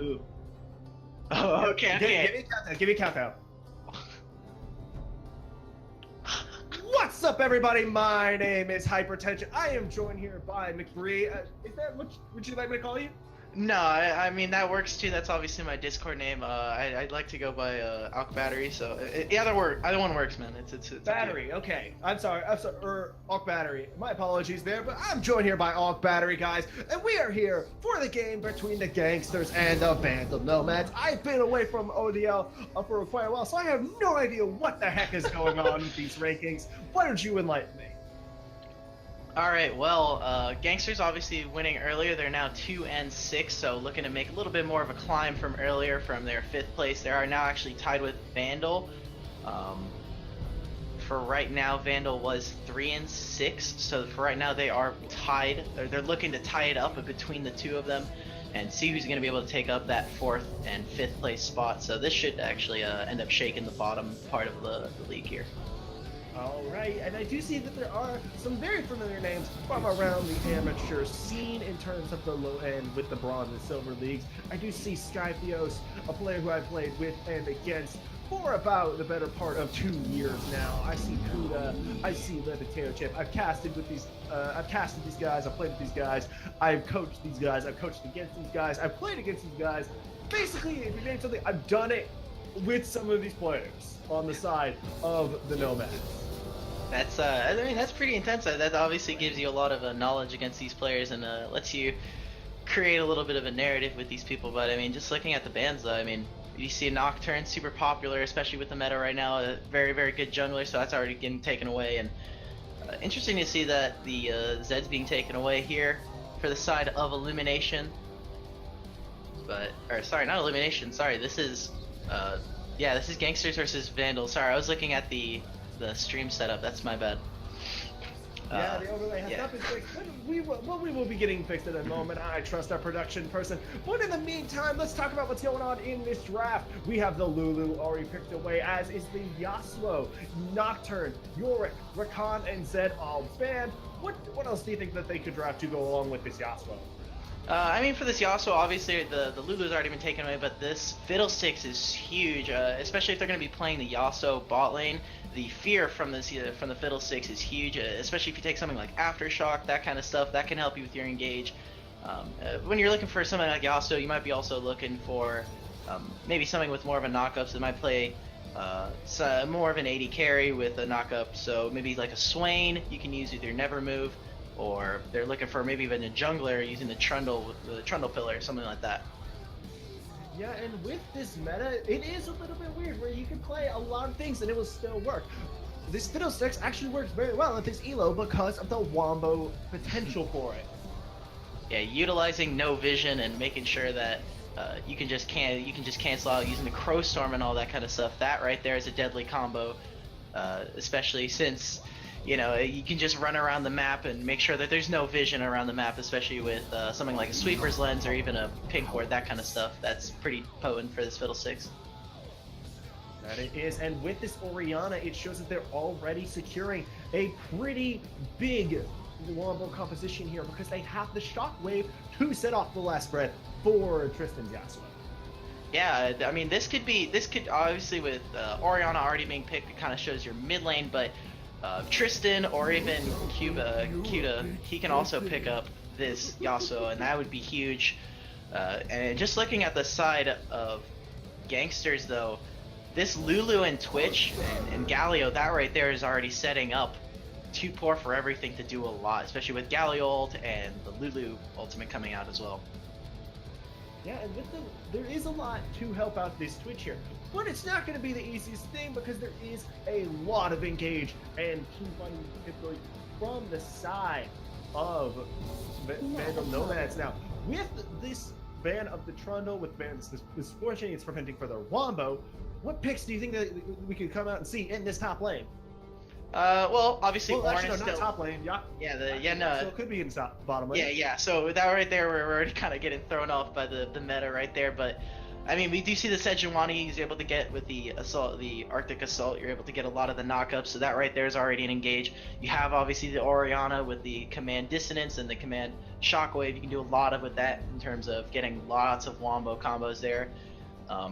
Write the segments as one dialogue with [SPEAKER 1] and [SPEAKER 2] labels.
[SPEAKER 1] Ooh.
[SPEAKER 2] Oh,
[SPEAKER 1] Yep.
[SPEAKER 2] okay,
[SPEAKER 1] Give
[SPEAKER 2] okay.
[SPEAKER 1] me a countdown. Give me a countdown. What's up, everybody? My name is Hypertension. I am joined here by McBree. Is that what would you like me to call you?
[SPEAKER 2] No, I mean that works too. That's obviously my Discord name. I'd like to go by Alk Battery. So either one works, man. It's up to you.
[SPEAKER 1] Battery. Okay. I'm sorry. Auk Battery. My apologies there, but I'm joined here by Auk Battery, guys, and we are here for the game between the Geynksters and the Vandal Nomads. I've been away from ODL for quite a while, so I have no idea what the heck is going on with these rankings. Why don't you enlighten me?
[SPEAKER 2] All right. Well, Geynksters obviously winning earlier. They're now 2-6, so looking to make a little bit more of a climb from earlier, from their 5th place. They are now actually tied with Vandal. For right now, Vandal was 3-6, so for right now they are tied. They're looking to tie it up between the two of them and see who's going to be able to take up that 4th and 5th place spot. So this should actually end up shaking the bottom part of the league here.
[SPEAKER 1] All right, and I do see that there are some very familiar names from around the amateur scene in terms of the low end with the bronze and silver leagues. I do see Skytheos, a player who I played with and against for about the better part of 2 years now. I see Kuda, I see the Potato Chip. I've casted these guys, I've played with these guys, I've coached these guys, I've coached against these guys, I've played against these guys. Basically, if you name something, I've done it with some of these players on the side of the Nomads.
[SPEAKER 2] That's I mean that's pretty intense. That obviously gives you a lot of knowledge against these players and lets you create a little bit of a narrative with these people. But I mean, just looking at the bans, though, I mean, you see Nocturne super popular, especially with the meta right now. A very very good jungler, so that's already getting taken away. And interesting to see that the Zed's being taken away here for the side of Illumination. But or sorry, not Illumination. Sorry, this is yeah, this is Geynksters versus Vandal. Sorry, I was looking at the stream setup. That's my bad.
[SPEAKER 1] Yeah, the overlay has not been fixed, but we will be getting fixed in a moment. I trust our production person. But in the meantime, let's talk about what's going on in this draft. We have the Lulu already picked away, as is the Yasuo, Nocturne, Yorick, Rakan, and Zed all banned. What else do you think that they could draft to go along with this Yasuo?
[SPEAKER 2] I mean, for this Yasuo, obviously the Lulu's already been taken away, but this Fiddlesticks is huge, especially if they're going to be playing the Yasuo bot lane. The fear from this from the Fiddlesticks is huge, especially if you take something like Aftershock, that kind of stuff. That can help you with your engage. When you're looking for something like Yasuo, you might be also looking for maybe something with more of a knockup, so they might play more of an AD carry with a knockup. So maybe like a Swain, you can use either Never Move, or they're looking for maybe even a jungler using the Trundle with the Trundle pillar, something like that.
[SPEAKER 1] Yeah, and with this meta, it is a little bit weird where you can play a lot of things and it will still work. This Fiddlesticks actually works very well at this elo because of the wombo potential for it.
[SPEAKER 2] Yeah, utilizing no vision and making sure that you can just cancel out using the Crow Storm and all that kind of stuff. That right there is a deadly combo, especially since you know you can just run around the map and make sure that there's no vision around the map, especially with something like a Sweeper's Lens or even a Pink Ward, that kind of stuff. That's pretty potent for this Fiddlesticks.
[SPEAKER 1] That it is, and with this Orianna, it shows that they're already securing a pretty big wombo composition here because they have the Shockwave to set off the last breath for Tristan's Yasuo.
[SPEAKER 2] Yeah, I mean this could obviously with Orianna already being picked, it kind of shows your mid lane, but Tristan or even Cuda, he can also pick up this Yasuo, and that would be huge. And just looking at the side of Geynksters, though, this Lulu and Twitch and Galio, that right there is already setting up too poor for everything to do a lot, especially with Galio ult and the Lulu ultimate coming out as well.
[SPEAKER 1] Yeah, and with there is a lot to help out this Twitch here, but it's not going to be the easiest thing because there is a lot of engage and team fighting, particularly from the side of Vandal Nomads. Now, with this ban of the Trundle, with bans this fortune, it's preventing further wombo. What picks do you think that we could come out and see in this top lane?
[SPEAKER 2] Well, obviously,
[SPEAKER 1] well, actually, no,
[SPEAKER 2] is
[SPEAKER 1] not
[SPEAKER 2] still
[SPEAKER 1] top lane.
[SPEAKER 2] no.
[SPEAKER 1] So it could be in bottom lane.
[SPEAKER 2] Yeah. So that right there, we're already kind of getting thrown off by the meta right there. But I mean, we do see the Sejuani he's able to get with the assault, the Arctic Assault. You're able to get a lot of the knockups, so that right there is already an engage. You have obviously the Oriana with the command dissonance and the command shockwave. You can do a lot of with that in terms of getting lots of wombo combos there. I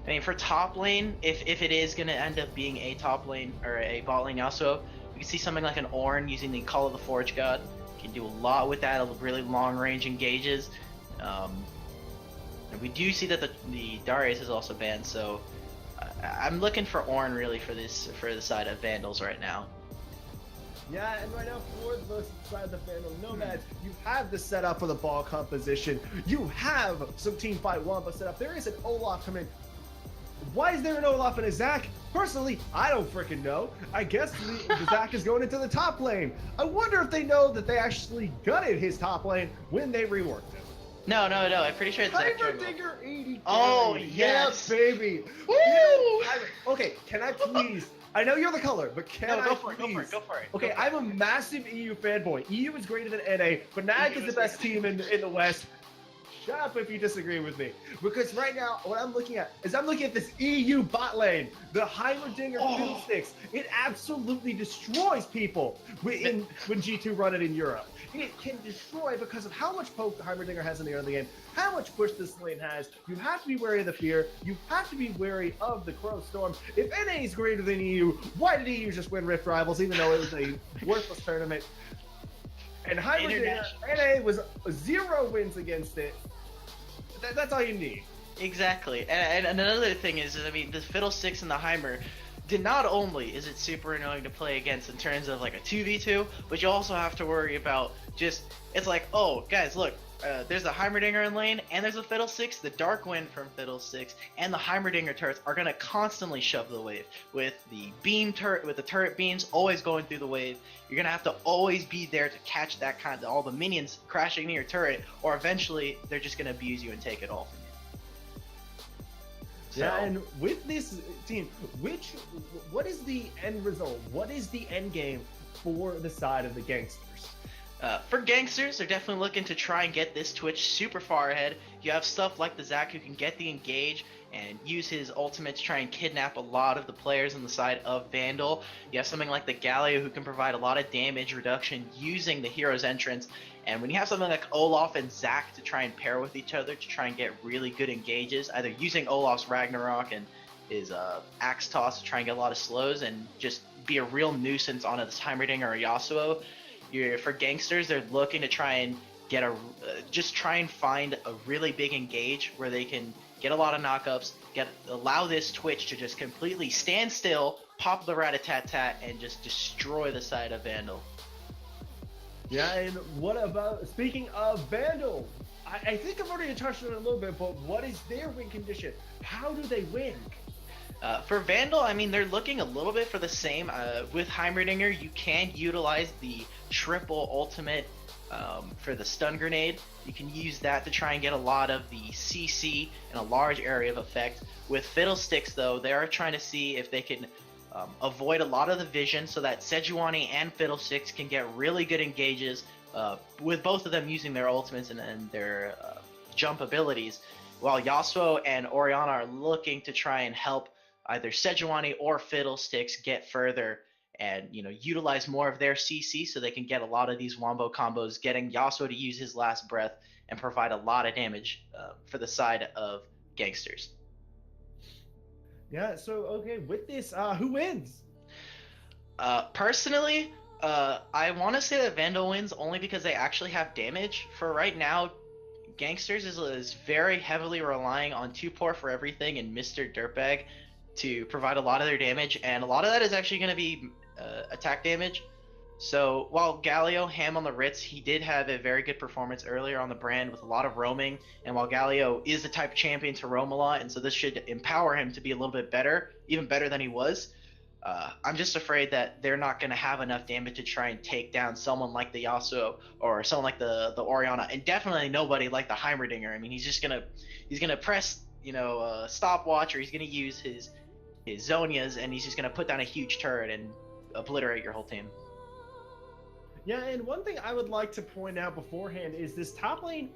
[SPEAKER 2] mean, for top lane, if it is going to end up being a top lane or a bot lane Yasuo, you can see something like an Ornn using the Call of the Forge God. You can do a lot with that, really long range engages. And we do see that the Darius is also banned, so I'm looking for Ornn really for the side of Vandals right now.
[SPEAKER 1] Yeah, and right now for the side of the Vandal Nomads, you have the setup for the ball composition. You have some team fight Wamba set up. There is an Olaf coming. Why is there an Olaf and a Zac? Personally, I don't freaking know. I guess the Zac is going into the top lane. I wonder if they know that they actually gutted his top lane when they reworked him.
[SPEAKER 2] No. I'm pretty sure it's Zac.
[SPEAKER 1] Heimerdinger 80.
[SPEAKER 2] Oh, yes.
[SPEAKER 1] Yeah, baby.
[SPEAKER 2] Woo!
[SPEAKER 1] Okay, can I please? I know you're the color, but
[SPEAKER 2] go for it.
[SPEAKER 1] Okay, I'm a massive EU fanboy. EU is greater than NA, but Nag is the best team in the West. Shut up if you disagree with me. Because right now, what I'm looking at is this EU bot lane, the Heimerdinger Fiddlesticks. It absolutely destroys people when G2 run it in Europe. It can destroy because of how much poke Heimerdinger has in the early game, how much push this lane has. You have to be wary of the fear. You have to be wary of the Crow Storm. If NA is greater than EU, why did EU just win Rift Rivals even though it was a worthless tournament? And Heimerdinger, NA was 0 wins against it. That's all you need.
[SPEAKER 2] Exactly. And another thing is, I mean, the Fiddlesticks and the Heimer, not only is it super annoying to play against in terms of like a 2v2, but you also have to worry about it's like, oh, guys, look, there's the Heimerdinger in lane, and there's the Fiddlesticks, the Dark Wind from Fiddlesticks, and the Heimerdinger turrets are going to constantly shove the wave. With the turret beams always going through the wave, you're going to have to always be there to catch that all the minions crashing near your turret, or eventually they're just going to abuse you and take it all from you.
[SPEAKER 1] Yeah, and with this team, what is the end result? What is the end game for the side of the Geynksters?
[SPEAKER 2] For Geynksters, they're definitely looking to try and get this Twitch super far ahead. You have stuff like the Zac who can get the engage and use his ultimate to try and kidnap a lot of the players on the side of Vandal. You have something like the Galio who can provide a lot of damage reduction using the hero's entrance. And when you have something like Olaf and Zac to try and pair with each other to try and get really good engages, either using Olaf's Ragnarok and his axe toss to try and get a lot of slows and just be a real nuisance on a Heimerdinger or Yasuo. For Geynksters, they're looking to try and get try and find a really big engage where they can get a lot of knockups, allow this Twitch to just completely stand still, pop the rat-a-tat-tat, and just destroy the side of Vandal.
[SPEAKER 1] Yeah, and what about, speaking of Vandal, I think I've already touched on it a little bit, but what is their win condition? How do they win?
[SPEAKER 2] For Vandal, I mean, they're looking a little bit for the same. With Heimerdinger, you can utilize the triple ultimate for the stun grenade. You can use that to try and get a lot of the CC and a large area of effect. With Fiddlesticks, though, they are trying to see if they can avoid a lot of the vision so that Sejuani and Fiddlesticks can get really good engages with both of them using their ultimates and their jump abilities, while Yasuo and Oriana are looking to try and help either Sejuani or Fiddlesticks get further and utilize more of their CC so they can get a lot of these wombo combos, getting Yasuo to use his last breath and provide a lot of damage for the side of Geynksters.
[SPEAKER 1] Yeah, so okay, with this, who wins?
[SPEAKER 2] Personally, I want to say that Vandal wins only because they actually have damage. For right now, Geynksters is very heavily relying on 2-Pour for everything and Mr. Dirtbag to provide a lot of their damage, and a lot of that is actually going to be attack damage. So while Galio, ham on the Ritz, he did have a very good performance earlier on the brand with a lot of roaming, and while Galio is the type of champion to roam a lot, and so this should empower him to be a little bit better, even better than he was, I'm just afraid that they're not going to have enough damage to try and take down someone like the Yasuo or someone like the Oriana, and definitely nobody like the Heimerdinger. I mean, he's gonna press stopwatch, or he's gonna use his Zonias, and he's just gonna put down a huge turret and obliterate your whole team.
[SPEAKER 1] Yeah, and one thing I would like to point out beforehand is this top lane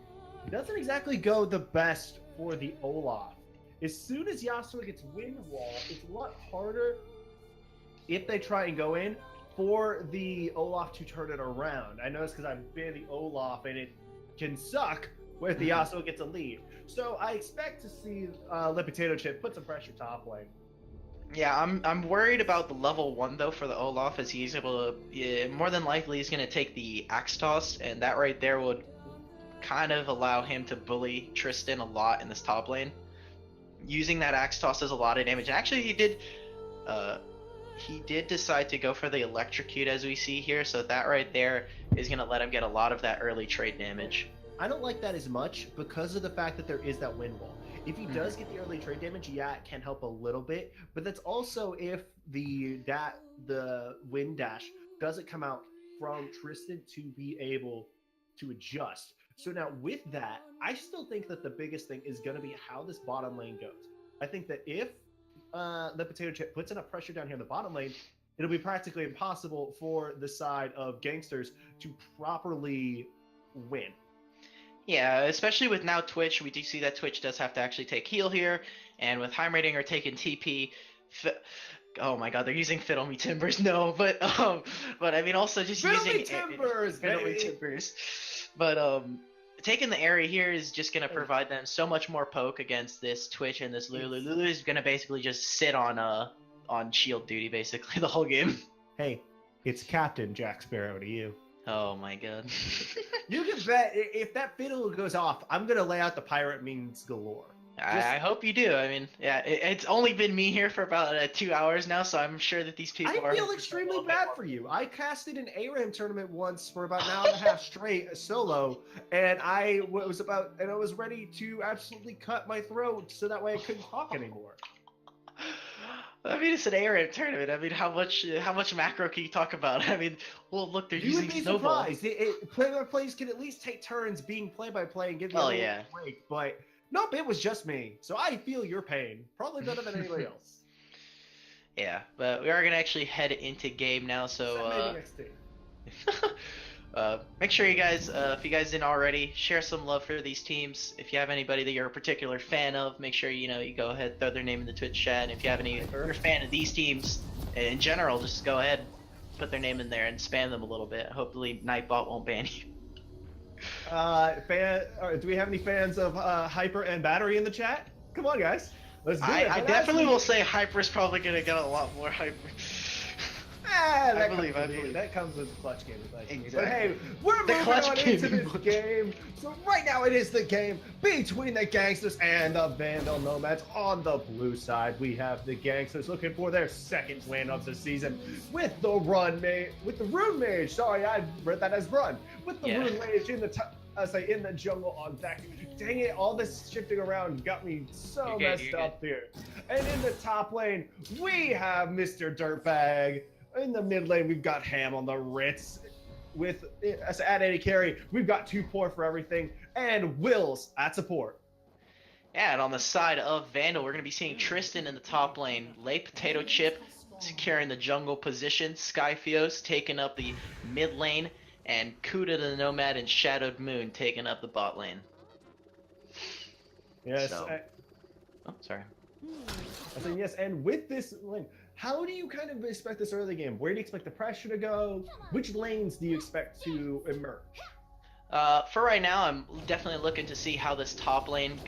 [SPEAKER 1] doesn't exactly go the best for the Olaf. as soon as Yasuo gets wind wall, it's a lot harder if they try and go in for the Olaf to turn it around. I noticed because I've been the Olaf and it can suck if the Yasuo gets a lead. So I expect to see Le Potato Chip put some pressure top lane.
[SPEAKER 2] Yeah, I'm worried about the level 1 though for the Olaf, as he's able to, yeah, more than likely he's going to take the Axe Toss, and that right there would kind of allow him to bully Tristan a lot in this top lane. Using that Axe Toss does a lot of damage, and actually he did decide to go for the Electrocute, as we see here, so that right there is going to let him get a lot of that early trade damage.
[SPEAKER 1] I don't like that as much because of the fact that there is that wind wall. If he does get the early trade damage, yeah, it can help a little bit, but that's also if the wind dash doesn't come out from Tristan to be able to adjust. So now with that, I still think that the biggest thing is going to be how this bottom lane goes. I think that if the Potato Chip puts enough pressure down here in the bottom lane, it'll be practically impossible for the side of Geynksters to properly win.
[SPEAKER 2] Yeah, especially with now Twitch, we do see that Twitch does have to actually take heal here, and with Heimerdinger taking TP, oh my god, they're using Fiddle Me Timbers, no, but I mean also just
[SPEAKER 1] Fiddle
[SPEAKER 2] using
[SPEAKER 1] Me Timbers,
[SPEAKER 2] Fiddle Me Timbers, but taking the area here is just gonna provide them so much more poke against this Twitch and this Lulu. Lulu is gonna basically just sit on shield duty basically the whole game.
[SPEAKER 1] Hey, it's Captain Jack Sparrow to you.
[SPEAKER 2] Oh my god.
[SPEAKER 1] You can bet if that fiddle goes off, I'm gonna lay out the pirate memes galore.
[SPEAKER 2] I hope you do. I mean, yeah, it's only been me here for about 2 hours now, so I'm sure that these people
[SPEAKER 1] I feel extremely bad for you. I casted an ARAM tournament once for about an hour and a half straight solo, and I was ready to absolutely cut my throat so that way I couldn't talk anymore.
[SPEAKER 2] I mean, it's an ARAM tournament. I mean, how much macro can you talk about? I mean, well, look, they're using Snowball.
[SPEAKER 1] You would be surprised. Play-by-plays can at least take turns being play-by-play and give you a break, but nope, it was just me. So I feel your pain. Probably better than anybody else.
[SPEAKER 2] Yeah, but we are going to actually head into game now, so make sure you guys, if you guys didn't already, share some love for these teams. If you have anybody that you're a particular fan of, make sure you go ahead, throw their name in the Twitch chat. And if you have any, you're a fan of these teams in general, just go ahead, put their name in there and spam them a little bit. Hopefully Nightbot won't ban you.
[SPEAKER 1] Do we have any fans of Hyper and Battery in the chat? Come on, guys. Let's do it.
[SPEAKER 2] I definitely will say Hyper's probably going to get a lot more Hyper.
[SPEAKER 1] I believe. That comes with clutch games. Exactly. But hey, we're moving on into this game. So right now it is the game between the Geynksters and the Vandal Nomads. On the blue side, we have the Geynksters looking for their second win of the season with the Rune Mage. Sorry, I read that as Run. With the Rune Mage in the jungle on deck. Dang it, all this shifting around got me so messed up here. And in the top lane, we have Mr. Dirtbag. In the mid lane, we've got Ham on the Ritz. With at AD carry, we've got 2 poor for everything, and Wills at support.
[SPEAKER 2] Yeah, and on the side of Vandal, we're going to be seeing Tristan in the top lane, Le Potato Chip securing the jungle position, Skyfios taking up the mid lane, and Kuda the Nomad and Shadowed Moon taking up the bot lane.
[SPEAKER 1] Yes.
[SPEAKER 2] Oh, sorry.
[SPEAKER 1] I think yes, and with this lane, how do you kind of expect this early game? Where do you expect the pressure to go? Which lanes do you expect to emerge?
[SPEAKER 2] For right now, I'm definitely looking to see how this top lane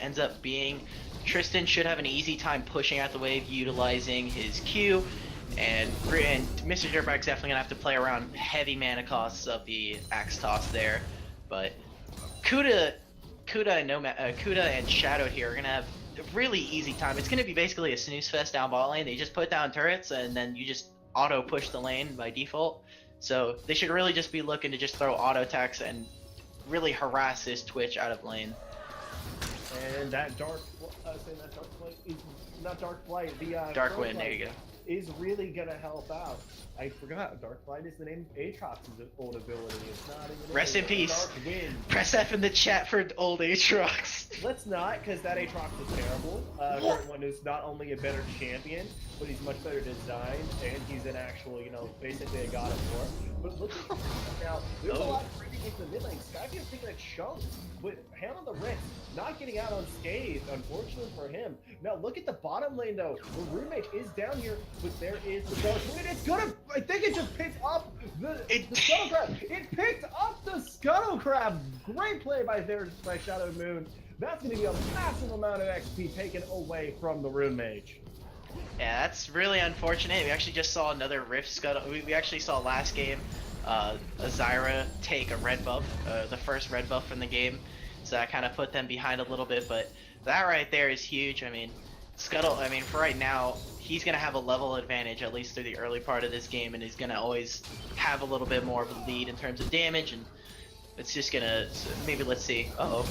[SPEAKER 2] ends up being. Tristan should have an easy time pushing out the wave, utilizing his Q, and Mr. Dirtbag's definitely gonna have to play around heavy mana costs of the Axe Toss there. But Kuda and Shadowed here are gonna have a really easy time. It's gonna be basically a snooze fest down bot lane. They just put down turrets and then you just auto push the lane by default. So they should really just be looking to just throw auto attacks and really harass this Twitch out of lane.
[SPEAKER 1] And that Dark Flight is not Dark Flight. The
[SPEAKER 2] Dark Wind. There you go.
[SPEAKER 1] Is really gonna help out. I forgot. Dark Flight is the name of Aatrox's old ability. It's not even.
[SPEAKER 2] Rest in peace.
[SPEAKER 1] Dark Wind.
[SPEAKER 2] Press F in the chat for old Aatrox.
[SPEAKER 1] Let's not, because that Aatrox is terrible. Current one is not only a better champion, but he's much better designed, and he's an actual, basically a god of war. But look at now. There's a lot of trading the mid lane. Skyfield's taking a chunk with hand on the wrist, not getting out unscathed, unfortunately for him. Now look at the bottom lane though. The Rune Mage is down here, but there is the Dark Wind. It's gonna, I think it just picked up the Scuttle Crab. It picked up the Scuttle Crab. Great play by Shadow Moon. That's gonna be a massive amount of XP taken away from the Rune Mage.
[SPEAKER 2] Yeah, that's really unfortunate. We actually just saw another Rift Scuttle. We actually saw last game Azira take a red buff, the first red buff from the game. So that kind of put them behind a little bit, but that right there is huge. I mean, Scuttle, I mean, for right now, he's going to have a level advantage, at least through the early part of this game, and he's going to always have a little bit more of a lead in terms of damage, and it's just going to, maybe let's see. Uh-oh.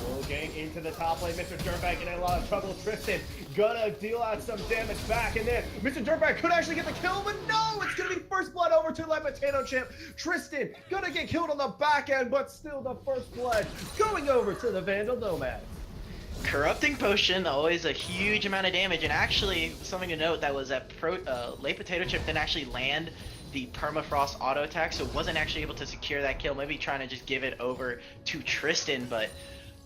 [SPEAKER 1] We'll gank into the top lane. Mr. Dirtbag in a lot of trouble. Tristan gonna deal out some damage back, and then Mr. Dirtbag could actually get the kill, but no! It's gonna be first blood over to Light Potato Chip. Tristan gonna get killed on the back end, but still the first blood going over to the Vandal Nomad.
[SPEAKER 2] Corrupting Potion, always a huge amount of damage, and actually, something to note, that was that Late Potato Chip didn't actually land the permafrost auto attack, so wasn't actually able to secure that kill, maybe trying to just give it over to Tristan, but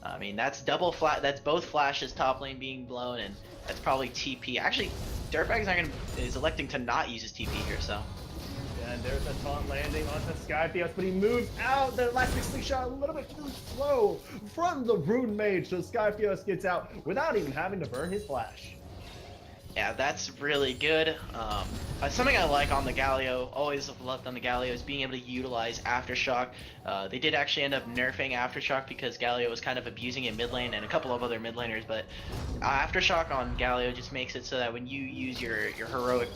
[SPEAKER 2] I mean, that's double flat, that's both flashes top lane being blown, and that's probably TP. Actually, Dirtbag's is electing to not use his TP here, so.
[SPEAKER 1] And there's a taunt landing onto Skyfield's, but he moves out. The elastic slingshot a little bit too slow from the Rune Mage, so Skyfield's gets out without even having to burn his flash.
[SPEAKER 2] Yeah, that's really good. Something I like on the Galio, always loved on the Galio, is being able to utilize Aftershock. They did actually end up nerfing Aftershock because Galio was kind of abusing it mid lane and a couple of other mid laners, but Aftershock on Galio just makes it so that when you use your heroic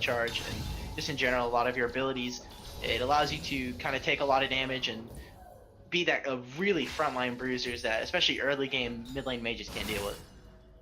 [SPEAKER 2] charge and just in general a lot of your abilities, it allows you to kind of take a lot of damage and be that really frontline bruisers that especially early game mid lane mages can't deal with.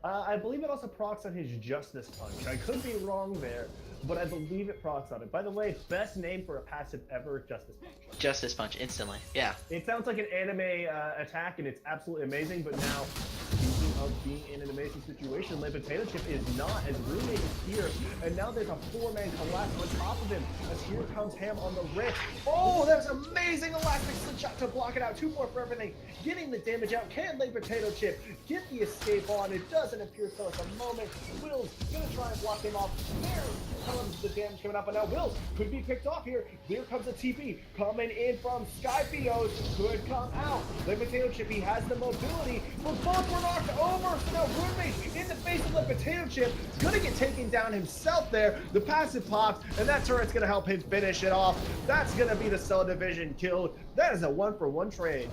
[SPEAKER 1] I believe it also procs on his Justice Punch. I could be wrong there, but I believe it procs on it. By the way, best name for a passive ever, Justice Punch.
[SPEAKER 2] Justice Punch, instantly, yeah.
[SPEAKER 1] It sounds like an anime attack, and it's absolutely amazing, but now, speaking of being in an amazing situation, Light Potato Chip is not, as Rune Mage is here, and now there's a four-man collapse on top of him, as here comes Ham on the wrist. Oh, that was amazing elastic slingshot to block it out. 2 more for everything, getting the damage out. Can Light Potato Chip get the escape on? It doesn't appear so at the moment. Will's gonna try and block him off. There comes the damage coming up, but now Will's could be picked off here. There comes a TP coming in from Skyfield. Could come out. Light Potato Chip, he has the mobility, but both were knocked over. So now Rune Mage in the face of Light Potato Chip is gonna get taken down himself there. The passive pops, and that turret's gonna help him finish it off. That's gonna be the Cell Division killed. That is a 1-for-1 trade.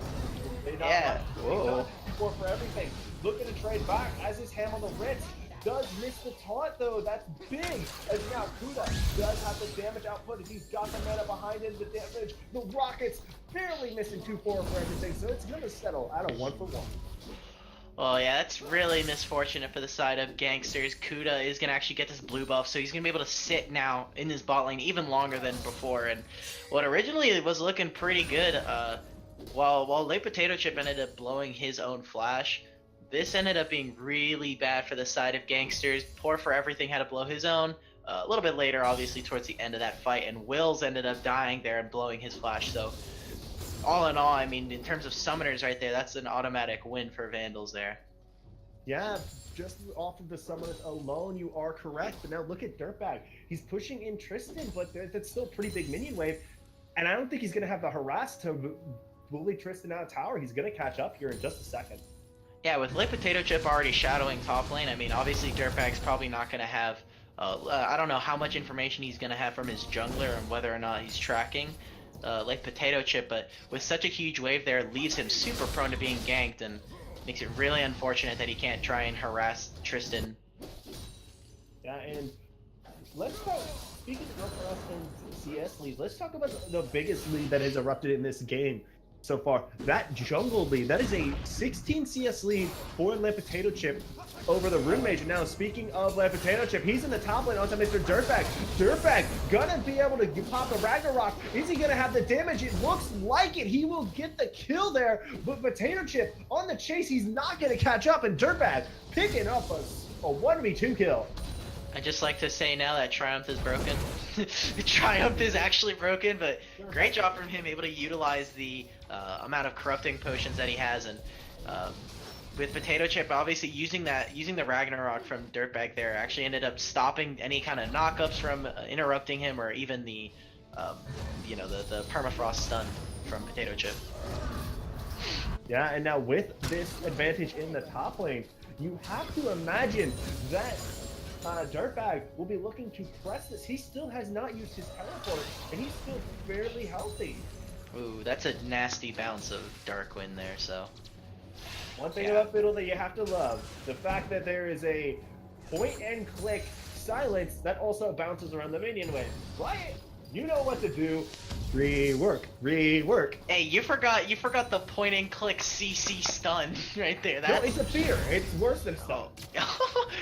[SPEAKER 2] Yeah. Whoa.
[SPEAKER 1] 4 for everything. Looking to trade back as his Ham on the wrist. Does miss the taunt though. That's big. As now Kuda does have the damage output as he's got the mana behind him. The damage, the rockets barely missing 2-4 for everything. So it's gonna settle at a 1-for-1.
[SPEAKER 2] Oh yeah, that's really misfortunate for the side of Geynksters. Kuda is going to actually get this blue buff, so he's going to be able to sit now in his bot lane even longer than before. And what originally was looking pretty good, while Late Potato Chip ended up blowing his own flash, this ended up being really bad for the side of Geynksters. Poor for Everything had to blow his own. A little bit later, obviously, towards the end of that fight, and Wills ended up dying there and blowing his flash. So, all in all, I mean, in terms of summoners right there, that's an automatic win for Vandals there.
[SPEAKER 1] Yeah, just off of the summoners alone, you are correct. But now look at Dirtbag. He's pushing in Tristan, but that's still a pretty big minion wave. And I don't think he's going to have the harass to bully Tristan out of tower. He's going to catch up here in just a second.
[SPEAKER 2] Yeah, with Lit Potato Chip already shadowing top lane, I mean, obviously Dirtbag's probably not going to have, I don't know how much information he's going to have from his jungler and whether or not he's tracking Lit Potato Chip, but with such a huge wave there, it leaves him super prone to being ganked and makes it really unfortunate that he can't try and harass Tristan.
[SPEAKER 1] Yeah, and let's talk, speaking of for us in CS league, let's talk about the biggest lead that has erupted in this game so far. That jungle lead, that is a 16 CS lead for Light Potato Chip over the Rune Mage. Now, speaking of Light Potato Chip, he's in the top lane onto Mr. Dirtbag. Dirtbag gonna be able to pop the Ragnarok. Is he gonna have the damage? It looks like it. He will get the kill there, but Potato Chip on the chase, he's not gonna catch up, and Dirtbag picking up a 1v2 kill.
[SPEAKER 2] I just like to say now that Triumph is broken. Triumph is actually broken, but great job from him, able to utilize the amount of corrupting potions that he has, and with Potato Chip obviously using the Ragnarok from Dirtbag there actually ended up stopping any kind of knockups from interrupting him, or even the the permafrost stun from Potato Chip.
[SPEAKER 1] Yeah, and now with this advantage in the top lane, you have to imagine that Dirtbag will be looking to press this. He still has not used his teleport, and he's still fairly healthy.
[SPEAKER 2] Ooh, that's a nasty bounce of Darkwind there, so.
[SPEAKER 1] One thing about Fiddle that you have to love, the fact that there is a point and click silence that also bounces around the minion wave. Riot, you know what to do. Rework, rework.
[SPEAKER 2] Hey, you forgot the point and click CC stun right there.
[SPEAKER 1] No, it's a fear. It's worse than stun.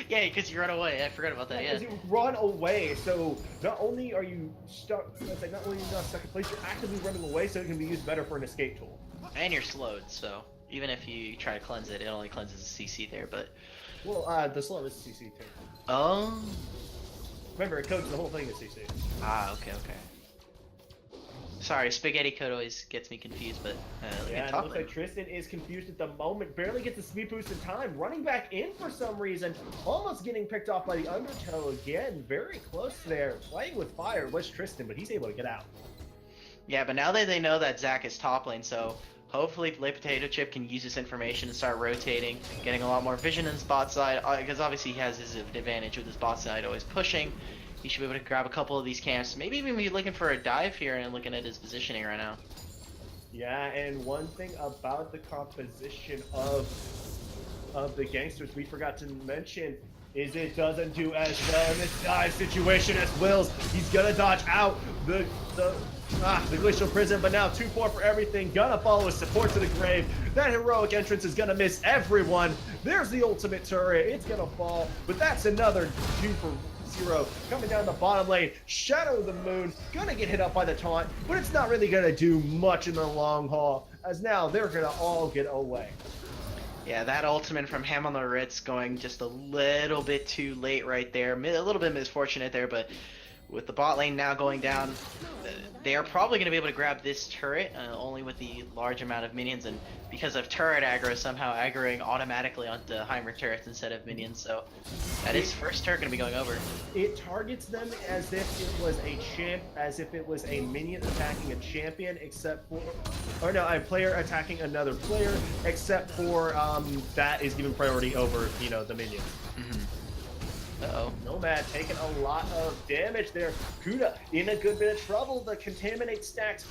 [SPEAKER 2] Yeah, because you run away. I forgot about that. Yeah.
[SPEAKER 1] Because you run away, so not only are you stuck, not only are you not stuck in place, you're actively running away, so it can be used better for an escape tool.
[SPEAKER 2] And you're slowed, so even if you try to cleanse it, it only cleanses the CC there. But
[SPEAKER 1] well, the slow is CC too.
[SPEAKER 2] Oh.
[SPEAKER 1] Remember, it codes the whole thing as CC.
[SPEAKER 2] Ah, okay. Sorry, Spaghetti Code always gets me confused, but
[SPEAKER 1] yeah, it looks like Tristan is confused at the moment, barely gets a speed boost in time, running back in for some reason, almost getting picked off by the Undertow again, very close there, playing with fire was Tristan, but he's able to get out. Yeah,
[SPEAKER 2] but now that they know that Zach is top lane, so hopefully Play Potato Chip can use this information and start rotating, getting a lot more vision in the bot side, because obviously he has his advantage with his bot side always pushing. He should be able to grab a couple of these camps. Maybe even be looking for a dive here and looking at his positioning right now.
[SPEAKER 1] Yeah, and one thing about the composition of the Geynksters we forgot to mention is it doesn't do as well in this dive situation as Wills. He's gonna dodge out the Glacial Prison, but now 2-4 for everything. Gonna follow his support to the grave. That heroic entrance is gonna miss everyone. There's the ultimate turret. It's gonna fall, but that's another 2-for-0 coming down the bottom lane. Shadow of the Moon gonna get hit up by the taunt, but it's not really gonna do much in the long haul, as now they're gonna all get away.
[SPEAKER 2] Yeah, that ultimate from Ham on the Ritz going just a little bit too late right there. A little bit misfortunate there, but with the bot lane now going down, they are probably going to be able to grab this turret, only with the large amount of minions, and because of turret aggro, somehow aggroing automatically onto Heimer turrets instead of minions, so that is first turret going to be going over.
[SPEAKER 1] It targets them as if it was a minion attacking a champion, except for, or no, a player attacking another player, except for that is given priority over, the minions.
[SPEAKER 2] Uh-oh.
[SPEAKER 1] Nomad taking a lot of damage there. Kuda in a good bit of trouble. The Contaminate stacks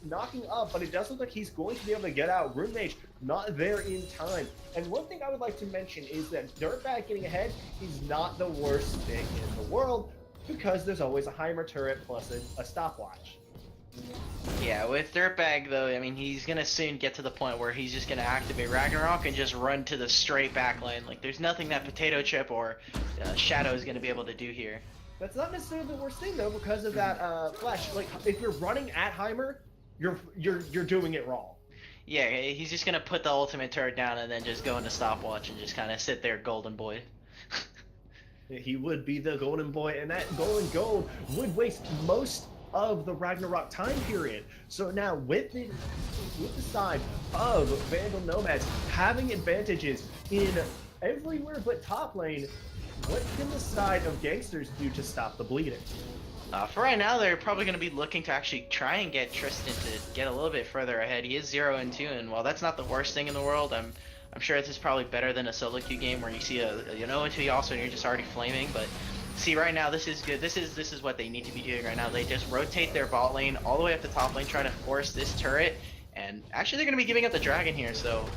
[SPEAKER 1] knocking up, but it does look like he's going to be able to get out. Rune Mage not there in time. And one thing I would like to mention is that Dirtbag getting ahead is not the worst thing in the world, because there's always a Heimer turret plus a stopwatch.
[SPEAKER 2] Yeah, with Dirtbag though, I mean, he's gonna soon get to the point where he's just gonna activate Ragnarok and just run to the straight back lane. Like, there's nothing that Potato Chip or Shadow is gonna be able to do here.
[SPEAKER 1] That's not necessarily the worst thing though, because of that flash. Like, if you're running at Heimer, you're doing it wrong.
[SPEAKER 2] Yeah, he's just gonna put the ultimate turret down and then just go into stopwatch and just kind of sit there, golden boy.
[SPEAKER 1] He would be the golden boy, and that golden gold would waste most of the Ragnarok time period. So now with the side of Vandal Nomads having advantages in everywhere but top lane, what can the side of Geynksters do to stop the bleeding?
[SPEAKER 2] For right now, they're probably going to be looking to actually try and get Tristan to get a little bit further ahead. He is 0-2, and while that's not the worst thing in the world, I'm sure this is probably better than a solo queue game where you see a 0-2 also and you're just already flaming. But see, right now this is good. This is what they need to be doing right now. They just rotate their bot lane all the way up to top lane, trying to force this turret, and actually they're going to be giving up the dragon here. So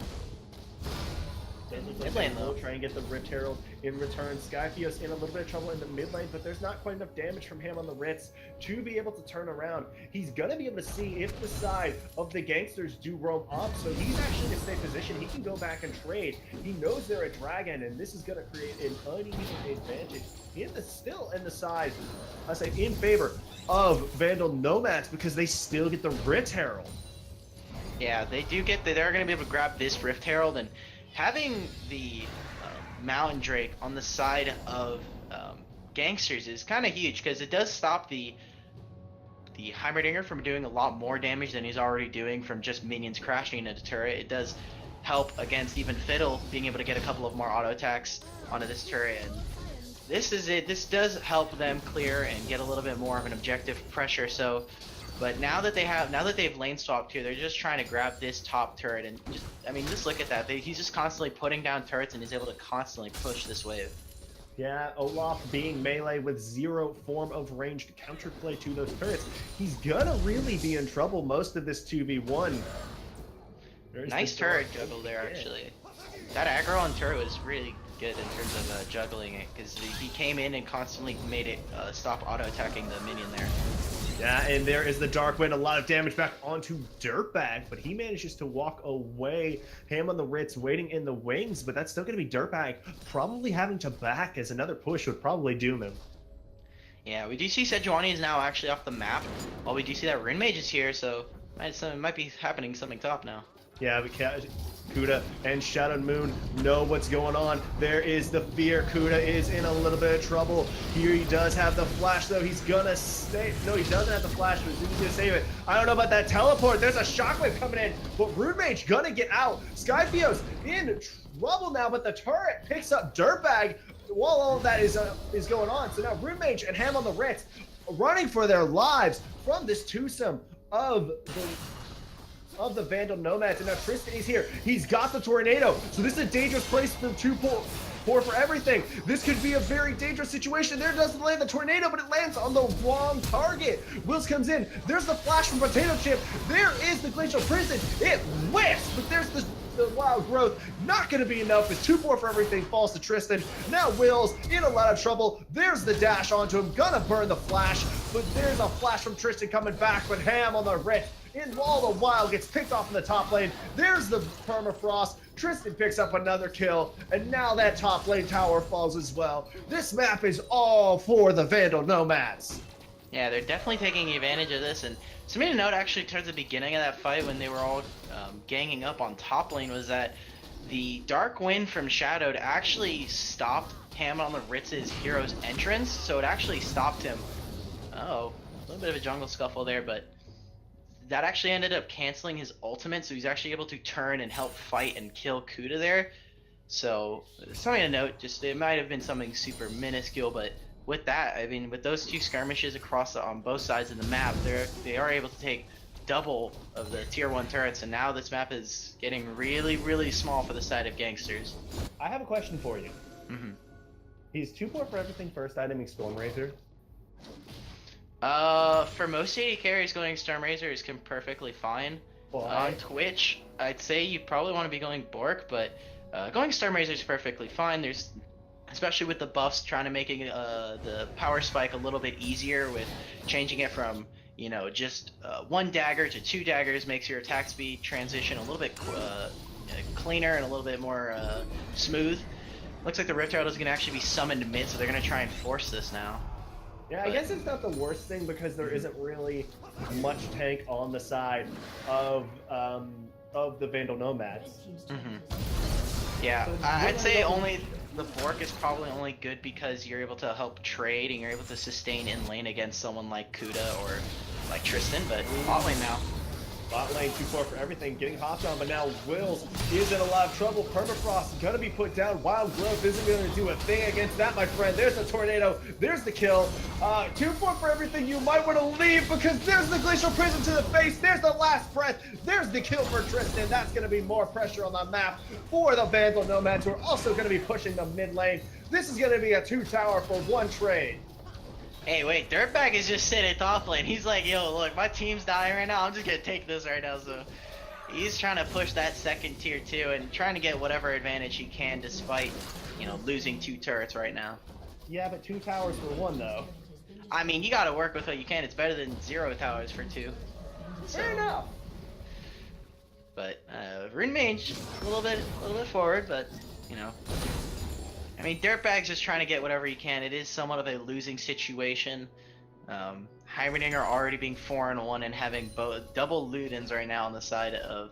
[SPEAKER 1] mid lane though, try and get the Rift Herald in return. Skyfeos in a little bit of trouble in the mid lane, but there's not quite enough damage from him on the Ritz to be able to turn around. He's gonna be able to see if the side of the Geynksters do roam up, so he's actually in a safe position. He can go back and trade. He knows they're a dragon, and this is gonna create an uneven advantage still in the side, I say, in favor of Vandal Nomads, because they still get the Rift Herald.
[SPEAKER 2] Yeah, they do get they're gonna be able to grab this Rift Herald, and having the Mountain Drake on the side of Geynksters is kind of huge because it does stop the Heimerdinger from doing a lot more damage than he's already doing from just minions crashing into the turret. It does help against even Fiddle being able to get a couple of more auto attacks onto this turret, and this is it. This does help them clear and get a little bit more of an objective pressure. So, but now that they've lane swapped here, they're just trying to grab this top turret and just, I mean, just look at that. He's just constantly putting down turrets and is able to constantly push this wave.
[SPEAKER 1] Yeah, Olaf being melee with zero form of ranged counterplay to those turrets. He's gonna really be in trouble most of this 2v1.
[SPEAKER 2] Nice turret juggle there, actually. That aggro on turret was really good in terms of juggling it, because he came in and constantly made it stop auto-attacking the minion there.
[SPEAKER 1] Yeah, and there is the Dark Wind, a lot of damage back onto Dirtbag, but he manages to walk away. Ham on the Ritz waiting in the wings, but that's still going to be Dirtbag probably having to back, as another push would probably doom him.
[SPEAKER 2] Yeah, we do see Sejuani is now actually off the map, while we do see that Rune Mage is here, so it might be happening something top now.
[SPEAKER 1] Yeah, but Kuda and Shadowed Moon know what's going on. There is the fear. Kuda is in a little bit of trouble. Here he does have the flash, though. He's gonna stay. No, he doesn't have the flash, but he's gonna save it. I don't know about that teleport. There's a shockwave coming in, but Rune Mage gonna get out. Skyfeo's in trouble now, but the turret picks up Dirtbag while all of that is going on. So now Rune Mage and Ham on the Ritz running for their lives from this twosome of the Vandal Nomads, and now Tristan is here. He's got the tornado, so this is a dangerous place for pour for everything. This could be a very dangerous situation. There doesn't land the tornado, but it lands on the wrong target. Wills comes in. There's the flash from Potato Chip. There is the Glacial Prison. It whiffs, but there's the Wild Growth. Not going to be enough as 2-4 for everything falls to Tristan. Now Wills in a lot of trouble. There's the dash onto him. Gonna burn the flash, but there's a flash from Tristan coming back, but Ham on the Ritz. And while the Wild gets picked off in the top lane, there's the Permafrost. Tristan picks up another kill, and now that top lane tower falls as well. This map is all for the Vandal Nomads.
[SPEAKER 2] Yeah, they're definitely taking advantage of this, and something to note actually towards the beginning of that fight when they were all ganging up on top lane was that the Dark Wind from Shadowed actually stopped Ham on the Ritz's hero's entrance, so it actually stopped him. Oh, a little bit of a jungle scuffle there, but that actually ended up canceling his ultimate, so he's actually able to turn and help fight and kill Kuda there. So something to note, just it might have been something super minuscule, but with that, I mean, with those two skirmishes across on both sides of the map, they are able to take double of the tier 1 turrets, and now this map is getting really, really small for the side of Geynksters.
[SPEAKER 1] I have a question for you.
[SPEAKER 2] Mm-hmm.
[SPEAKER 1] He's 2-4 for everything first iteming Stormrazor.
[SPEAKER 2] For most AD carries, going Stormrazor is perfectly fine. On Twitch, I'd say you probably want to be going Bork, but going Stormrazor is perfectly fine. There's, especially with the buffs, trying to make the power spike a little bit easier with changing it from, you know, just 1 dagger to 2 daggers makes your attack speed transition a little bit cleaner and a little bit more smooth. Looks like the Rift Herald is going to actually be summoned mid, so they're going to try and force this now.
[SPEAKER 1] Yeah, I guess it's not the worst thing because there isn't really much tank on the side of the Vandal Nomads.
[SPEAKER 2] Mm-hmm. Yeah, so I'd say only the Bork is probably only good because you're able to help trade and you're able to sustain in lane against someone like Kuda or like Tristan, but bot lane now.
[SPEAKER 1] Bot lane 2-4 for everything, getting hopped on, but now Wills is in a lot of trouble. Permafrost gonna be put down. Wild Growth isn't gonna do a thing against that, my friend. There's the tornado, there's the kill. 2-4 for everything. You might want to leave because there's the Glacial Prison to the face. There's the last breath. There's the kill for Tristan. That's gonna be more pressure on the map for the Vandal Nomads, who are also gonna be pushing the mid lane. This is gonna be a 2-tower for 1 trade.
[SPEAKER 2] Hey, wait, Dirtbag is just sitting top lane. He's like, yo, look, my team's dying right now. I'm just gonna take this right now. So he's trying to push that second tier 2 and trying to get whatever advantage he can despite, you know, losing 2 turrets right now.
[SPEAKER 1] Yeah, but 2 towers for 1 though.
[SPEAKER 2] I mean, you gotta work with what you can. It's better than 0 towers for 2. So,
[SPEAKER 1] fair enough.
[SPEAKER 2] But Rune Mage, a little bit forward, but you know. I mean, Dirtbag's just trying to get whatever he can. It is somewhat of a losing situation. Heimerdinger already being 4-1 and having double Ludens right now on the side of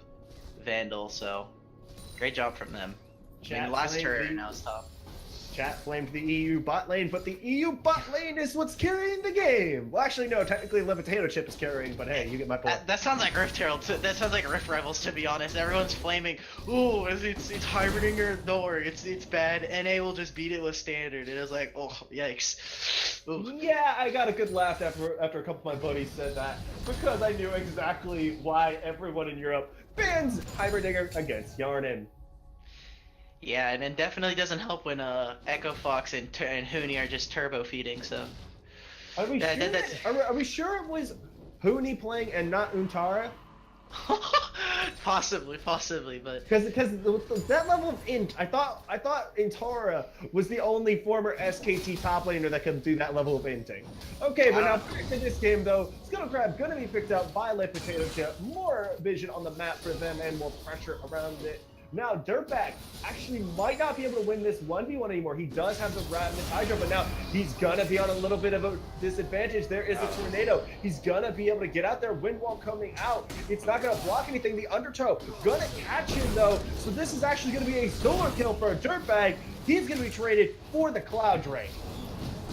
[SPEAKER 2] Vandal, so great job from them. I mean, the last turret now is top.
[SPEAKER 1] Chat flamed the EU bot lane, but the EU bot lane is what's carrying the game. Well, actually, no. Technically, the potato chip is carrying, but hey, you get my point.
[SPEAKER 2] That sounds like Rift Herald. That sounds like Rift Rivals, to be honest. Everyone's flaming. Ooh, it's Hiberninger. Don't worry, it's bad. NA will just beat it with standard. And it was like, oh, yikes. Ooh.
[SPEAKER 1] Yeah, I got a good laugh after a couple of my buddies said that, because I knew exactly why everyone in Europe bans Hiberninger against Yarnin.
[SPEAKER 2] Yeah, and it definitely doesn't help when Echo Fox and Huni are just turbo feeding. So.
[SPEAKER 1] Are we sure? Are we sure it was Huni playing and not Untara?
[SPEAKER 2] possibly, but
[SPEAKER 1] because that level of int, I thought Untara was the only former SKT top laner that could do that level of inting. Okay, but now back to this game though. Scuttle Crab gonna be picked up by Late Potato Chip. More vision on the map for them and more pressure around it. Now, Dirtbag actually might not be able to win this 1v1 anymore. He does have the Ravenous Hydra, but now he's gonna be on a little bit of a disadvantage. There is a Tornado. He's gonna be able to get out there. Wind Wall coming out. It's not gonna block anything. The Undertow gonna catch him though. So this is actually gonna be a solo kill for a Dirtbag. He's gonna be traded for the Cloud Drain.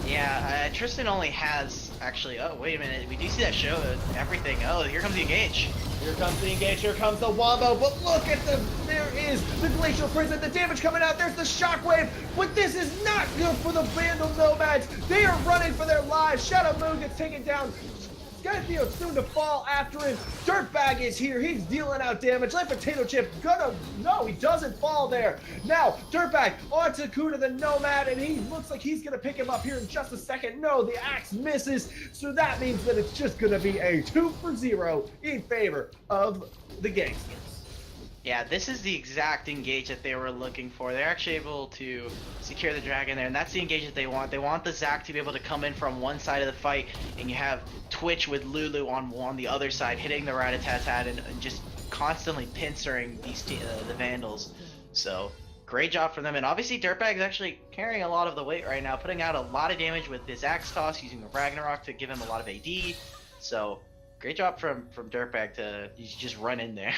[SPEAKER 2] Yeah, Tristan only has, actually, oh, wait a minute, we do see that show, everything. Oh, here comes the engage.
[SPEAKER 1] Here comes the engage, here comes the wombo, but look at there is the Glacial Prison, the damage coming out, there's the Shockwave, but this is not good for the Vandal Nomads. They are running for their lives. Shadow Moon gets taken down. Skyfio soon to fall after him. Dirtbag is here. He's dealing out damage. Like Potato Chip no, he doesn't fall there. Now, Dirtbag onto Kuda the Nomad, and he looks like he's gonna pick him up here in just a second. No, the axe misses, so that means that it's just gonna be a 2-0 in favor of the Geynksters.
[SPEAKER 2] Yeah, this is the exact engage that they were looking for. They're actually able to secure the dragon there, and that's the engage that they want. They want the Zac to be able to come in from one side of the fight, and you have Twitch with Lulu on the other side, hitting the Rat-a-tat-tat and just constantly pincering these the Vandals. So, great job from them. And obviously, Dirtbag's actually carrying a lot of the weight right now, putting out a lot of damage with this Axe Toss, using the Ragnarok to give him a lot of AD. So, great job from Dirtbag to just run in there.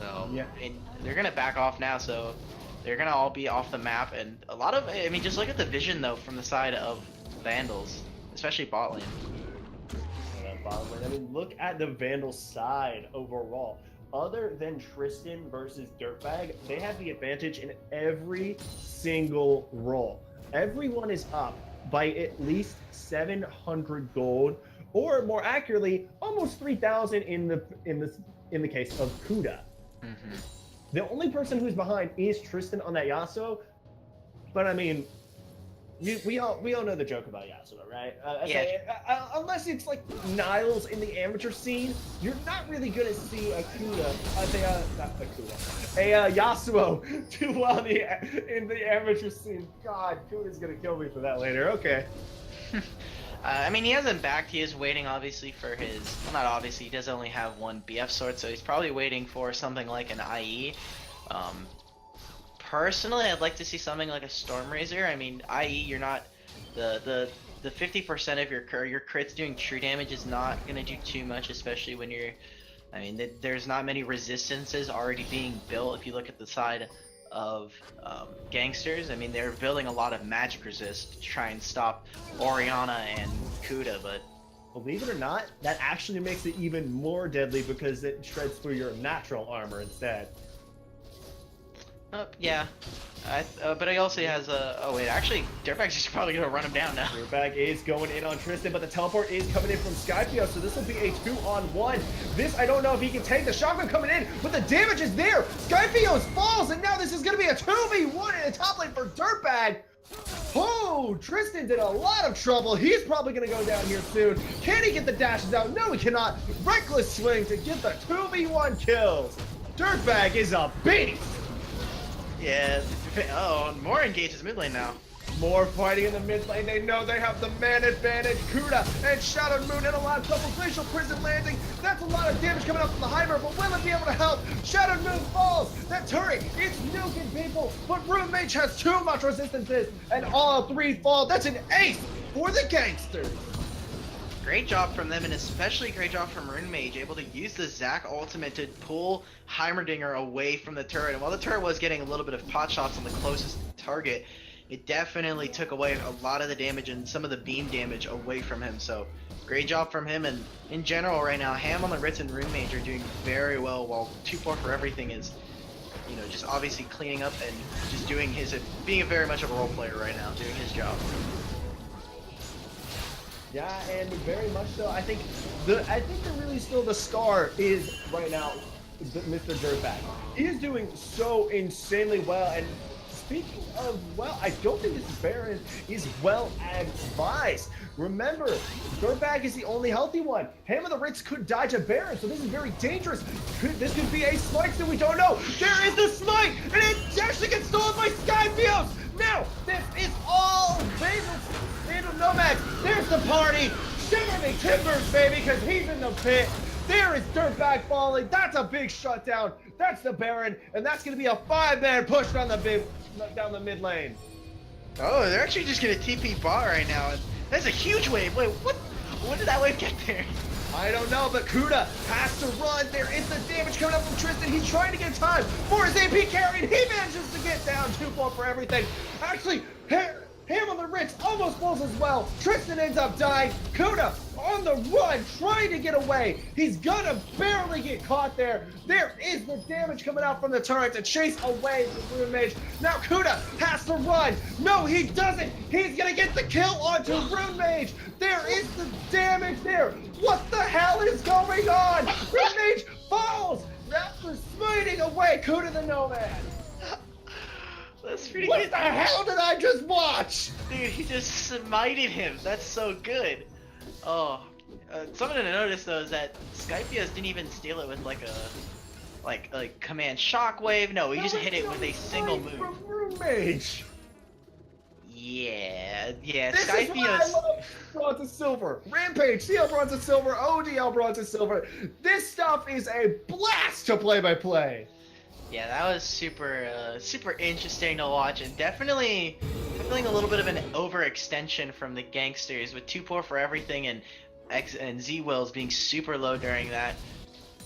[SPEAKER 2] So,
[SPEAKER 1] yeah.
[SPEAKER 2] And they're gonna back off now, so they're gonna all be off the map, and a lot of, I mean, just look at the vision though from the side of Vandals, especially bot lane.
[SPEAKER 1] I mean, look at the Vandal side overall. Other than Tristan versus Dirtbag, they have the advantage in every single role. Everyone is up by at least 700 gold, or more accurately, almost 3,000 in the case of Kuda.
[SPEAKER 2] Mm-hmm.
[SPEAKER 1] The only person who's behind is Tristan on that Yasuo, but I mean, we all know the joke about Yasuo, right? Unless it's like Niles in the amateur scene, you're not really gonna see a Yasuo do well in the amateur scene. God, Kuda's gonna kill me for that later. Okay.
[SPEAKER 2] I mean, he hasn't backed. He is waiting, obviously, for his... Well, not obviously. He does only have one BF sword, so he's probably waiting for something like an IE. Personally, I'd like to see something like a Stormrazor. I mean, IE, you're not... The 50% of your crits doing true damage is not going to do too much, especially when you're... I mean, there's not many resistances already being built. If you look at the side of Geynksters, I mean, they're building a lot of magic resist to try and stop Orianna and Kuda, but
[SPEAKER 1] believe it or not, that actually makes it even more deadly because it shreds through your natural armor instead.
[SPEAKER 2] Yeah. But he also has a... Oh wait, actually, Dirtbag's just probably gonna run him down now.
[SPEAKER 1] Dirtbag is going in on Tristan, but the teleport is coming in from Skyfio, so this will be a 2-on-1. This, I don't know if he can take. The shotgun coming in, but the damage is there. Skyfio falls, and now this is gonna be a 2v1 in the top lane for Dirtbag. Oh, Tristan did a lot of trouble. He's probably gonna go down here soon. Can he get the dashes out? No, he cannot. Reckless swing to get the 2v1 kills. Dirtbag is a beast.
[SPEAKER 2] Yeah, oh, more engages mid lane now.
[SPEAKER 1] More fighting in the mid lane. They know they have the man advantage. Kuda and Shadow Moon and a lot of double Glacial Prison landing. That's a lot of damage coming up from the Hyper, but will it be able to help? Shadow Moon falls. That turret, it's nuking people, but Rune Mage has too much resistances, and all three fall. That's an ace for the Geynksters.
[SPEAKER 2] Great job from them, and especially great job from Rune Mage, able to use the Zac ultimate to pull Heimerdinger away from the turret. And while the turret was getting a little bit of pot shots on the closest target, it definitely took away a lot of the damage and some of the beam damage away from him. So great job from him, and in general right now, Ham on the Ritz and Rune Mage are doing very well, while 2-4 for everything is, you know, just obviously cleaning up and just doing his, being a very much of a role player right now, doing his job.
[SPEAKER 1] Yeah, and very much so. I think that really still the star is right now Mr. Dirtbag. He is doing so insanely well, and speaking of well, I don't think this Baron is well advised. Remember, Dirtbag is the only healthy one. Ham of the Ritz could dodge a Baron, so this is very dangerous. This could be a smite that we don't know. There is the smite, and it actually gets stolen by Skyfios. Now, this is all Vandal Nomad. There's the party. Shiver me timbers, baby, because he's in the pit. There is Dirtbag falling. That's a big shutdown. That's the Baron, and that's going to be a 5-man push down the mid lane.
[SPEAKER 2] Oh, they're actually just going to TP bot right now. That's a huge wave. Wait, what? When did that wave get there?
[SPEAKER 1] I don't know, but Kuda has to run. There is the damage coming up from Tristan. He's trying to get time for his AP carry, and he manages to get down 2-4 for everything. Actually, Ham on the Ritz almost falls as well. Tristan ends up dying. Kuda on the run, trying to get away. He's gonna barely get caught there. There is the damage coming out from the turret to chase away the Rune Mage. Now Kuda has to run. No, he doesn't. He's gonna get the kill onto Rune Mage. There is the damage there. What the hell is going on? Rune Mage falls after smiting away Kuda the Nomad.
[SPEAKER 2] That's pretty
[SPEAKER 1] What
[SPEAKER 2] good.
[SPEAKER 1] the hell did I just watch?
[SPEAKER 2] Dude, he just smited him. That's so good. Oh, something to notice though is that Skypios didn't even steal it with like a command shockwave. No, he just hit it with a single move.
[SPEAKER 1] From Rune Mage.
[SPEAKER 2] Yeah,
[SPEAKER 1] This is why I love Bronze and Silver. Rampage, CL Bronze and Silver, ODL Bronze and Silver. This stuff is a blast to play by play.
[SPEAKER 2] Yeah, that was super interesting to watch, and definitely feeling a little bit of an overextension from the Geynksters with 2-4 for everything and Z-Wills being super low during that.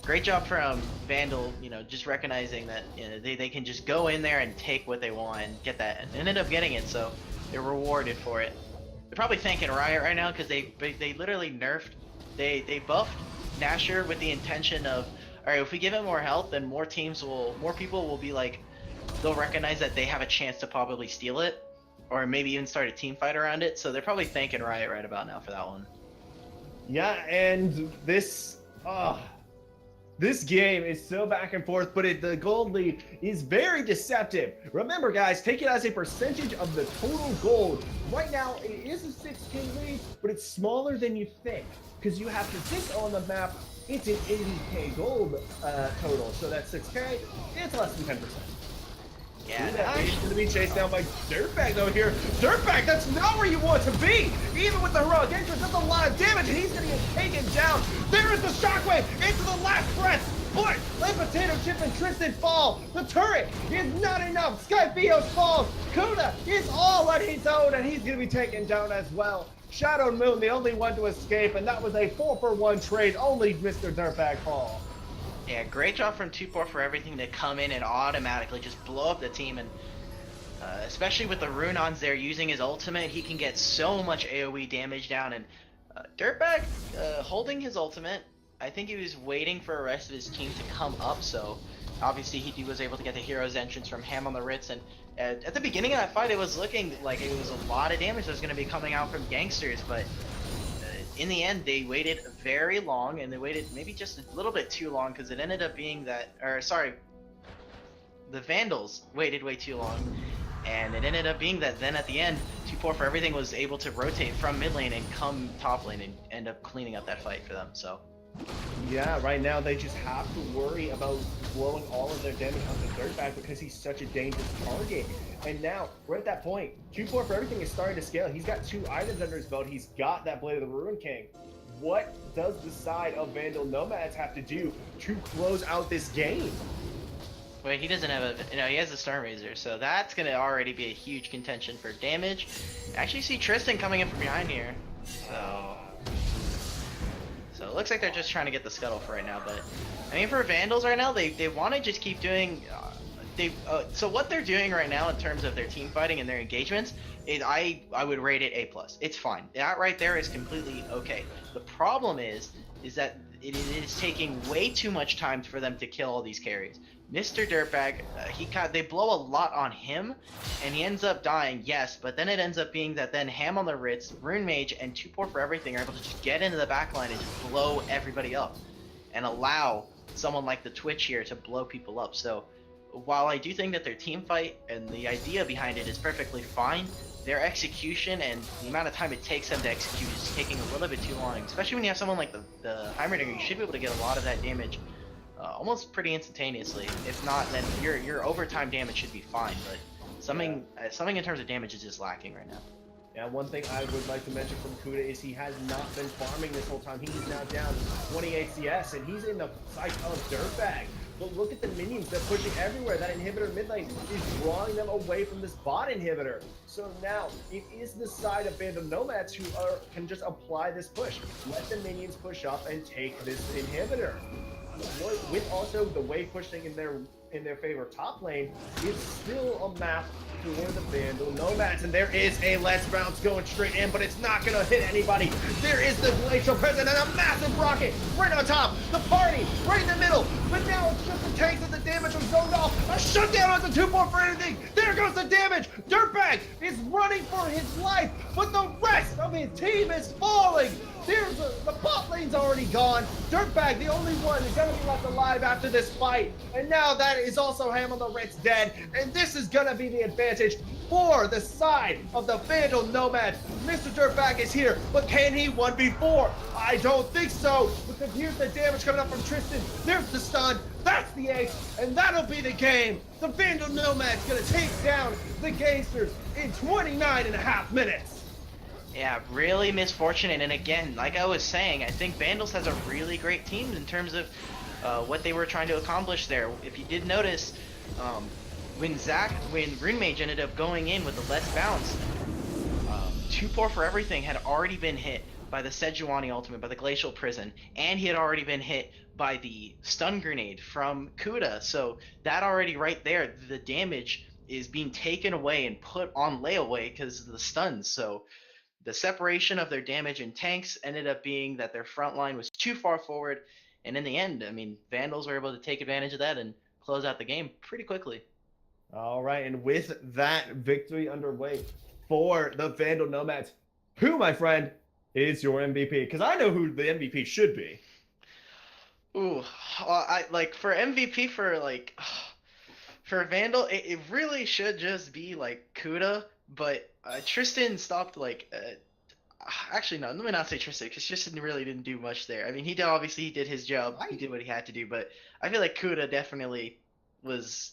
[SPEAKER 2] Great job from Vandal, you know, just recognizing that, you know, they can just go in there and take what they want and get that, and ended up getting it, so they're rewarded for it. They're probably thanking Riot right now because they literally nerfed, they buffed Nashor with the intention of, alright, if we give him more health, then more people will be like, they'll recognize that they have a chance to probably steal it, or maybe even start a team fight around it, so they're probably thanking Riot right about now for that one.
[SPEAKER 1] Yeah, and this game is so back and forth, but the gold lead is very deceptive. Remember, guys, take it as a percentage of the total gold. Right now, it is a 6K lead, but it's smaller than you think, because you have to think on the map, it's an 80K gold total, so that's 6K, it's less than 10%. Yeah, he's going to be chased down by Dirtbag though here. Dirtbag, that's not where you want to be! Even with the heroic entrance, that's a lot of damage, and he's going to get taken down. There is the shockwave into the last breath, but let Potato Chip and Tristan fall. The turret is not enough. Skyfios falls. Kuda is all on his own, and he's going to be taken down as well. Shadow Moon, the only one to escape, and that was a 4-for-1 trade. Only Mr. Dirtbag fall.
[SPEAKER 2] Yeah, great job from 2-4 for everything to come in and automatically just blow up the team, and especially with the Runons there using his ultimate, he can get so much AoE damage down, and Dirtbag holding his ultimate, I think he was waiting for the rest of his team to come up, so obviously he was able to get the hero's entrance from Ham on the Ritz, and at the beginning of that fight it was looking like it was a lot of damage that was going to be coming out from Geynksters, but in the end, they waited very long, and they waited maybe just a little bit too long, because it ended up being that, the Vandals waited way too long, and it ended up being that then at the end, 2-4 for everything was able to rotate from mid lane and come top lane and end up cleaning up that fight for them, so.
[SPEAKER 1] Yeah, right now they just have to worry about blowing all of their damage on the Dirtbag because he's such a dangerous target. And now, we're at that point. 2-4 for everything is starting to scale. He's got 2 items under his belt. He's got that Blade of the Ruin King. What does the side of Vandal Nomads have to do to close out this game?
[SPEAKER 2] Wait, he doesn't have he has a Storm Razor, so that's going to already be a huge contention for damage. I actually see Tristan coming in from behind here, so. So it looks like they're just trying to get the scuttle for right now. But I mean, for Vandals right now, they want to just keep doing. So what they're doing right now in terms of their team fighting and their engagements is I would rate it A+. It's fine. That right there is completely okay. The problem is that it is taking way too much time for them to kill all these carries. Mr. Dirtbag, they blow a lot on him, and he ends up dying, yes, but then it ends up being that then Ham on the Ritz, Rune Mage, and 2-Poor for Everything are able to just get into the backline and just blow everybody up, and allow someone like the Twitch here to blow people up. So while I do think that their team fight and the idea behind it is perfectly fine, their execution and the amount of time it takes them to execute is taking a little bit too long, especially when you have someone like the Heimerdinger. You should be able to get a lot of that damage almost pretty instantaneously. If not, then your overtime damage should be fine, but something in terms of damage is just lacking right now.
[SPEAKER 1] Yeah, one thing I would like to mention from Kuda is he has not been farming this whole time. He's now down 28 CS, and he's in the sight of Dirtbag. But look at the minions, they're pushing everywhere. That inhibitor mid lane is drawing them away from this bot inhibitor. So now, it is the side of Vandal Nomads who can just apply this push. Let the minions push up and take this inhibitor. With also the wave pushing in their favor top lane, it's still a map for the Vandal Nomads, and there is a Let's Bounce going straight in, but it's not gonna hit anybody. There is the Glacial Prison and a massive rocket right on top. The party right in the middle, but now it's just the tanks and the damage from zoned off. A shutdown on the 2-Poor for Everything. There goes the damage. Dirtbag is running for his life, but the rest of his team is falling. The bot lane's already gone. Dirtbag, the only one, is gonna be left alive after this fight. And now that is also Ham on the Ritz dead. And this is gonna be the advantage for the side of the Vandal Nomad. Mr. Dirtbag is here, but can he 1v4? I don't think so, because here's the damage coming up from Tristan. There's the stun, that's the ace, and that'll be the game. The Vandal Nomad's gonna take down the Geynksters in 29.5 minutes.
[SPEAKER 2] Yeah, really misfortunate, and again, like I was saying, I think Vandals has a really great team in terms of what they were trying to accomplish there. If you did notice, when Rune Mage ended up going in with the Let's Bounce, 2-Poor for Everything had already been hit by the Sejuani ultimate, by the Glacial Prison, and he had already been hit by the stun grenade from Kuda. So that already right there, the damage is being taken away and put on layaway because of the stuns. So the separation of their damage and tanks ended up being that their front line was too far forward, and in the end, I mean, Vandals were able to take advantage of that and close out the game pretty quickly.
[SPEAKER 1] All right, and with that victory underway for the Vandal Nomads, who, my friend, is your MVP? Because I know who the MVP should be.
[SPEAKER 2] Ooh, I like for MVP for Vandal, it really should just be like Kuda, but Tristan stopped actually no, let me not say Tristan, because Tristan really didn't do much there. I mean, he did his job, he did what he had to do, but I feel like Kuda definitely was.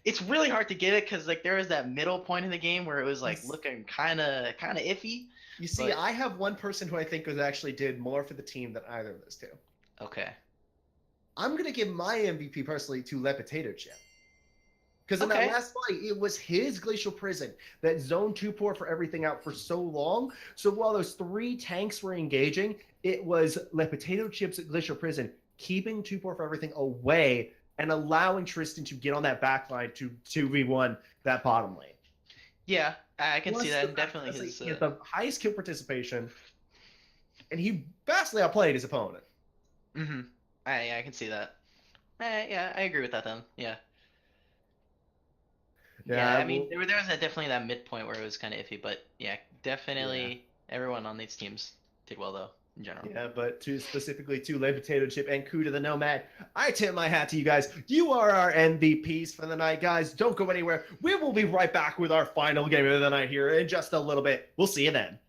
[SPEAKER 2] It's really hard to give it because like there was that middle point in the game where it was like looking kind of iffy.
[SPEAKER 1] You see, I have one person who I think actually did more for the team than either of those two.
[SPEAKER 2] Okay.
[SPEAKER 1] I'm gonna give my MVP personally to Le Potato Chip. Because in that last fight, it was his Glacial Prison that zoned 2-Poor for Everything out for so long. So while those 3 tanks were engaging, it was Le Potato Chip's Glacial Prison keeping 2-Poor for Everything away and allowing Tristan to get on that back line to 2v1 that bottom lane.
[SPEAKER 2] Yeah, I can see that. Definitely
[SPEAKER 1] he had the highest kill participation, and he vastly outplayed his opponent.
[SPEAKER 2] Mm-hmm. I can see that. Yeah, I agree with that then. Yeah. Yeah, I mean, there was definitely that midpoint where it was kind of iffy, but yeah, definitely everyone on these teams did well though, in general.
[SPEAKER 1] Yeah, but specifically to Le Potato Chip and Kuda the Nomad, I tip my hat to you guys. You are our MVPs for the night, guys. Don't go anywhere. We will be right back with our final game of the night here in just a little bit. We'll see you then.